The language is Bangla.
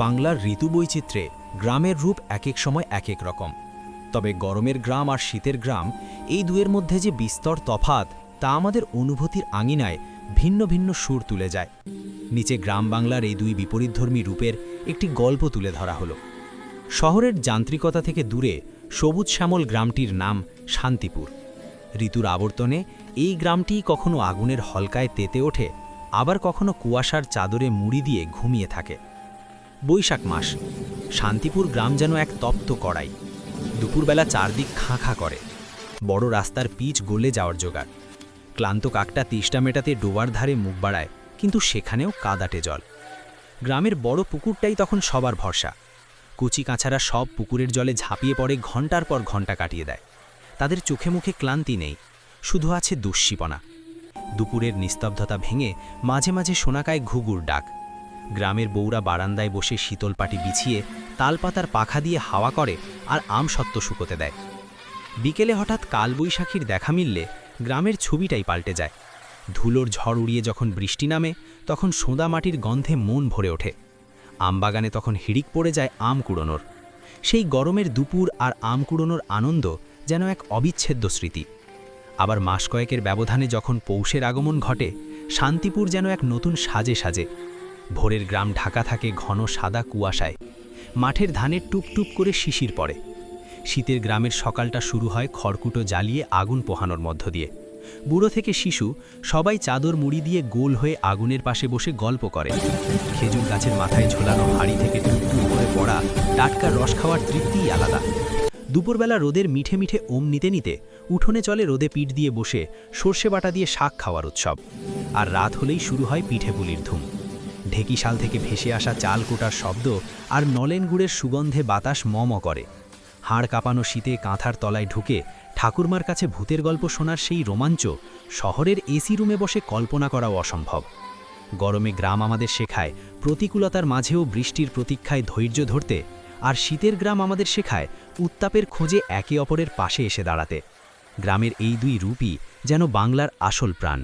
বাংলার ঋতু বৈচিত্র্যে গ্রামের রূপ এক এক সময় এক এক রকম। তবে গরমের গ্রাম আর শীতের গ্রাম, এই দুয়ের মধ্যে যে বিস্তর তফাৎ, তা আমাদের অনুভূতির আঙিনায় ভিন্ন ভিন্ন সুর তুলে যায়। নিচে গ্রাম বাংলার এই দুই বিপরীতধর্মী রূপের একটি গল্প তুলে ধরা হলো। শহরের যান্ত্রিকতা থেকে দূরে সবুজ শ্যামল গ্রামটির নাম শান্তিপুর। ঋতুর আবর্তনে এই গ্রামটি কখনো আগুনের হলকায় তেতে ওঠে, আবার কখনো কুয়াশার চাদরে মুড়ি দিয়ে ঘুমিয়ে থাকে। বৈশাখ মাস, শান্তিপুর গ্রাম যেন এক তপ্ত কড়াই। দুপুরবেলা চারদিক খাঁ খাঁ করে, বড় রাস্তার পিচ গলে যাওয়ার জোগাড়। ক্লান্ত কাকটা তেষ্টা মেটাতে ডোবার ধারে মুখ বাড়ায়, কিন্তু সেখানেও কাদাটে জল। গ্রামের বড় পুকুরটাই তখন সবার ভরসা। কুচি কাছারা সব পুকুরের জলে ঝাঁপিয়ে পড়ে ঘন্টার পর ঘন্টা কাটিয়ে দেয়। তাদের চোখে মুখে ক্লান্তি নেই, শুধু আছে দুঃশিপনা। দুপুরের নিস্তব্ধতা ভেঙে মাঝে মাঝে শোনাকায় ঘুঘুর ডাক। গ্রামের বউরা বারান্দায় বসে শীতল পাটি বিছিয়ে তালপাতার পাখা দিয়ে হাওয়া করে আর আমসত্ত্ব শুকোতে দেয়। বিকেলে হঠাৎ কালবৈশাখীর দেখা মিললে গ্রামের ছবিটাই পাল্টে যায়। ধুলোর ঝড় উড়িয়ে যখন বৃষ্টি নামে, তখন সোঁদা মাটির গন্ধে মন ভরে ওঠে। আমবাগানে তখন হিড়িক পড়ে যায় আম কুড়োনোর। সেই গরমের দুপুর আর আম কুড়োনোর আনন্দ যেন এক অবিচ্ছেদ্য স্মৃতি। আবার মাস কয়েকের ব্যবধানে যখন পৌষের আগমন ঘটে, শান্তিপুর যেন এক নতুন সাজে সাজে। ভোরের গ্রাম ঢাকা থাকে ঘন সাদা কুয়াশায়। মাঠের ধানের টুপটুপ করে শিশির পড়ে। শীতের গ্রামের সকালটা শুরু হয় খড়কুটো জ্বালিয়ে আগুন পোহানোর মধ্য দিয়ে। বুড়ো থেকে শিশু সবাই চাদর মুড়ি দিয়ে গোল হয়ে আগুনের পাশে বসে গল্প করে। খেজুর গাছের মাথায় ঝোলানো হাড়ি থেকে টুকটুক করে পড়া টাটকা রস খাওয়ার তৃপ্তিই আলাদা। দুপুরবেলা রোদের মিঠে মিঠে ওম নিতে নিতে উঠোনে চলে রোদে পিঠ দিয়ে বসে সর্ষে বাটা দিয়ে শাক খাওয়ার উৎসব। আর রাত হলেই শুরু হয় পিঠে পুলির ধুম। ঢেকিশাল থেকে ভেসে আসা চাল কোটার শব্দ আর নলেন গুড়ের সুগন্ধে বাতাস মম করে। হাড় কাঁপানো শীতে কাঁথার তলায় ঢুকে ঠাকুরমার কাছে ভূতের গল্প শোনার সেই রোমাঞ্চ শহরের এসি রুমে বসে কল্পনা করাও অসম্ভব। গরমে গ্রাম আমাদের শেখায় প্রতিকূলতার মাঝেও বৃষ্টির প্রতীক্ষায় ধৈর্য ধরতে, আর শীতের গ্রাম আমাদের শেখায় উত্তাপের খোঁজে একে অপরের পাশে এসে দাঁড়াতে। গ্রামের এই দুই রূপই যেন বাংলার আসল প্রাণ।